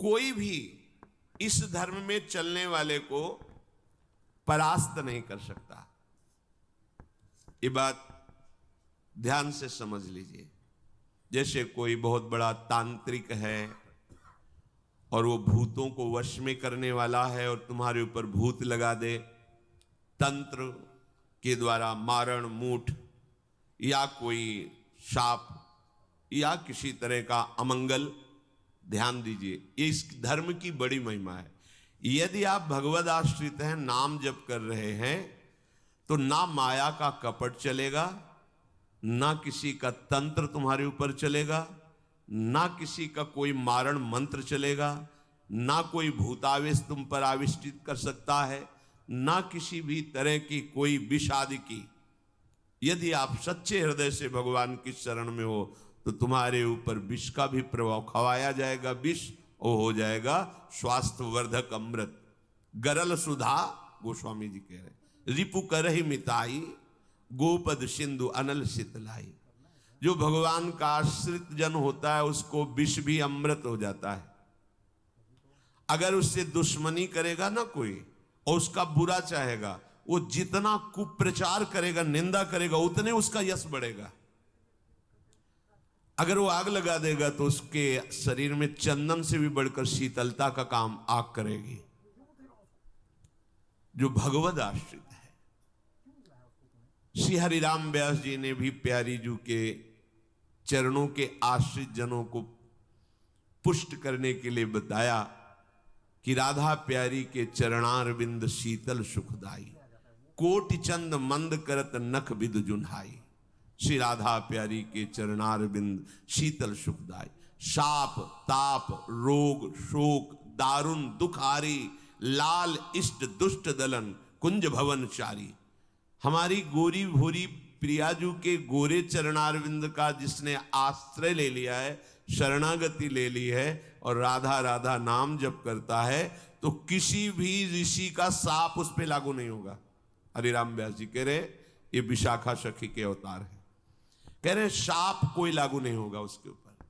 कोई भी इस धर्म में चलने वाले को परास्त नहीं कर सकता। ये बात ध्यान से समझ लीजिए। जैसे कोई बहुत बड़ा तांत्रिक है और वो भूतों को वश में करने वाला है और तुम्हारे ऊपर भूत लगा दे, तंत्र के द्वारा मारण मूठ या कोई शाप या किसी तरह का अमंगल, ध्यान दीजिए, ये इस धर्म की बड़ी महिमा है। यदि आप भगवद आश्रित हैं, नाम जप कर रहे हैं, तो ना माया का कपट चलेगा, ना किसी का तंत्र तुम्हारे ऊपर चलेगा, ना किसी का कोई मारण मंत्र चलेगा, ना कोई भूतावेश तुम पर आविष्टित कर सकता है, ना किसी भी तरह की कोई विष आदि की। यदि आप सच्चे हृदय से भगवान की शरण में हो तो तुम्हारे ऊपर विष का भी प्रभाव खवाया जाएगा, विष वो हो जाएगा स्वास्थ्य वर्धक अमृत। गरल सुधा, गोस्वामी जी कह रहे, रिपु करहि मिताई, गोपद सिंधु अनल शीतलाई। जो भगवान का आश्रित जन होता है उसको विष भी अमृत हो जाता है। अगर उससे दुश्मनी करेगा ना कोई और उसका बुरा चाहेगा, वो जितना कुप्रचार करेगा, निंदा करेगा, उतने उसका यश बढ़ेगा। अगर वो आग लगा देगा तो उसके शरीर में चंदन से भी बढ़कर शीतलता का काम आग करेगी। जो भगवद आश्रित है, श्री हरिराम व्यास जी ने भी प्यारी जू के चरणों के आश्रित जनों को पुष्ट करने के लिए बताया कि राधा प्यारी के चरणारविंद शीतल सुखदाई, कोटि चंद मंद करत नख विद जुन्हाई। श्री राधा प्यारी के चरणारविंद शीतल सुखदाई। शाप ताप रोग शोक दारुण दुखारी, लाल इष्ट दुष्ट दलन कुंज भवन चारी। हमारी गोरी भूरी प्रियाजू के गोरे चरणारविंद का जिसने आश्रय ले लिया है, शरणागति ले ली है और राधा राधा नाम जप करता है, तो किसी भी ऋषि का साप उस पर लागू नहीं होगा। हरिराम व्यास जी कह रहे ये विशाखा सखी के अवतार है, कह रहे शाप कोई लागू नहीं होगा उसके ऊपर।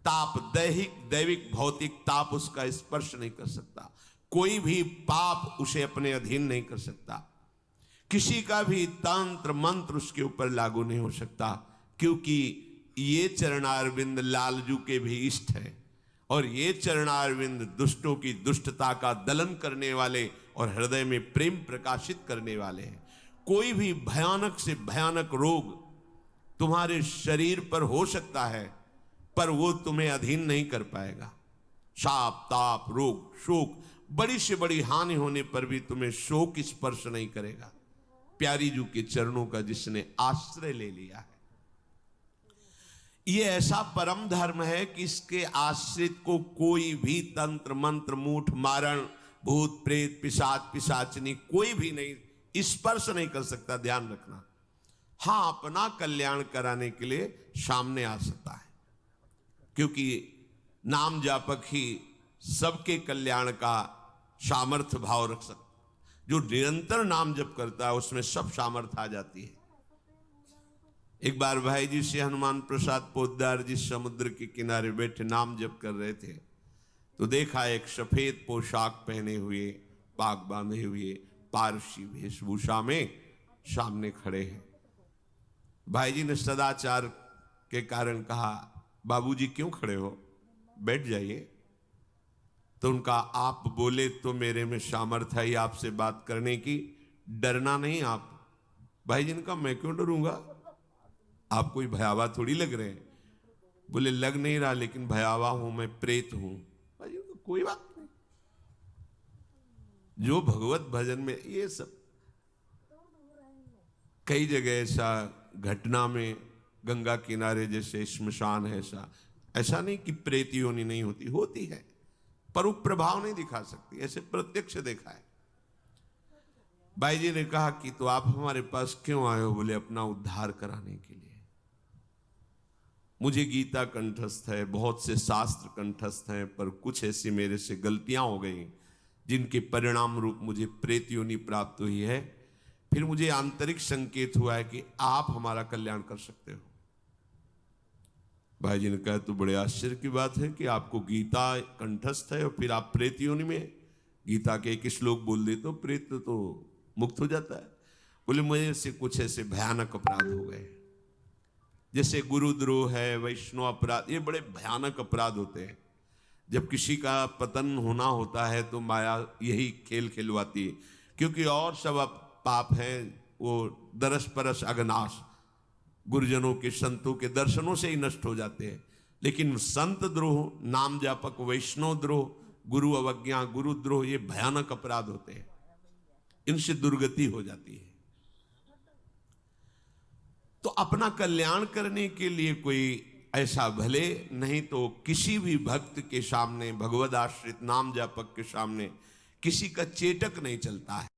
ताप दैहिक दैविक भौतिक ताप उसका स्पर्श नहीं कर सकता। कोई भी पाप उसे अपने अधीन नहीं कर सकता। किसी का भी तंत्र मंत्र उसके ऊपर लागू नहीं हो सकता, क्योंकि ये चरणारविंद लालजू के भी इष्ट है और ये चरणारविंद दुष्टों की दुष्टता का दलन करने वाले और हृदय में प्रेम प्रकाशित करने वाले हैं। कोई भी भयानक से भयानक रोग तुम्हारे शरीर पर हो सकता है, पर वो तुम्हें अधीन नहीं कर पाएगा। शाप ताप रोग शोक, बड़ी से बड़ी हानि होने पर भी तुम्हें शोक स्पर्श नहीं करेगा। प्यारी जू के चरणों का जिसने आश्रय ले लिया है, ये ऐसा परम धर्म है कि इसके आश्रित को कोई भी तंत्र मंत्र मूठ मारण भूत प्रेत पिशाच पिशाचनी कोई भी नहीं स्पर्श नहीं कर सकता। ध्यान रखना। हाँ, अपना कल्याण कराने के लिए सामने आ सकता है, क्योंकि नाम जापक ही सबके कल्याण का सामर्थ्य भाव रख सकता। जो निरंतर नाम जप करता है उसमें सब सामर्थ्य आ जाती है। एक बार भाई जी से हनुमान प्रसाद पोद्दार जी समुद्र के किनारे बैठे नाम जप कर रहे थे, तो देखा एक सफेद पोशाक पहने हुए पाग बांधे हुए पारसी वेशभूषा में सामने खड़े हैं। भाई जी ने सदाचार के कारण कहा, बाबूजी क्यों खड़े हो, बैठ जाइए। तो उनका आप बोले तो मेरे में सामर्थ्य है आपसे बात करने की, डरना नहीं आप। भाई जी ने कहा मैं क्यों डरूंगा, आप कोई भयावह थोड़ी लग रहे हैं। बोले लग नहीं रहा, लेकिन भयावह हूं, मैं प्रेत हूं। भाई जी को कोई बात नहीं। जो भगवत भजन में ये सब कई जगह ऐसा घटना में गंगा किनारे जैसे श्मशान है, ऐसा नहीं कि प्रेत योनि नहीं होती, होती है, पर वो प्रभाव नहीं दिखा सकती। ऐसे प्रत्यक्ष देखा है। भाई जी ने कहा कि तो आप हमारे पास क्यों आए हो? बोले अपना उद्धार कराने के लिए। मुझे गीता कंठस्थ है, बहुत से शास्त्र कंठस्थ हैं, पर कुछ ऐसी मेरे से गलतियां हो गई जिनके परिणाम रूप मुझे प्रेत योनि प्राप्त हुई है। फिर मुझे आंतरिक संकेत हुआ है कि आप हमारा कल्याण कर सकते हो। भाई जी ने कहा तो बड़े आश्चर्य की बात है कि आपको गीता कंठस्थ है और फिर आप प्रेत योनि में गीता के एक श्लोक बोल दे तो प्रेत तो मुक्त हो जाता है। बोले मुझे से कुछ ऐसे भयानक अपराध हो गए, जैसे गुरुद्रोह है, वैष्णव अपराध, ये बड़े भयानक अपराध होते हैं। जब किसी का पतन होना होता है तो माया यही खेल खिलवाती है, क्योंकि और सब पाप हैं वो दरस परस अगनाश, गुरुजनों के संतों के दर्शनों से ही नष्ट हो जाते हैं। लेकिन संत द्रोह, नाम जापक, वैष्णव द्रोह, गुरु अवज्ञा, गुरुद्रोह, ये भयानक अपराध होते हैं, इनसे दुर्गति हो जाती है। तो अपना कल्याण करने के लिए कोई ऐसा भले नहीं तो किसी भी भक्त के सामने, भगवद आश्रित नाम जापक के सामने किसी का चेटक नहीं चलता है।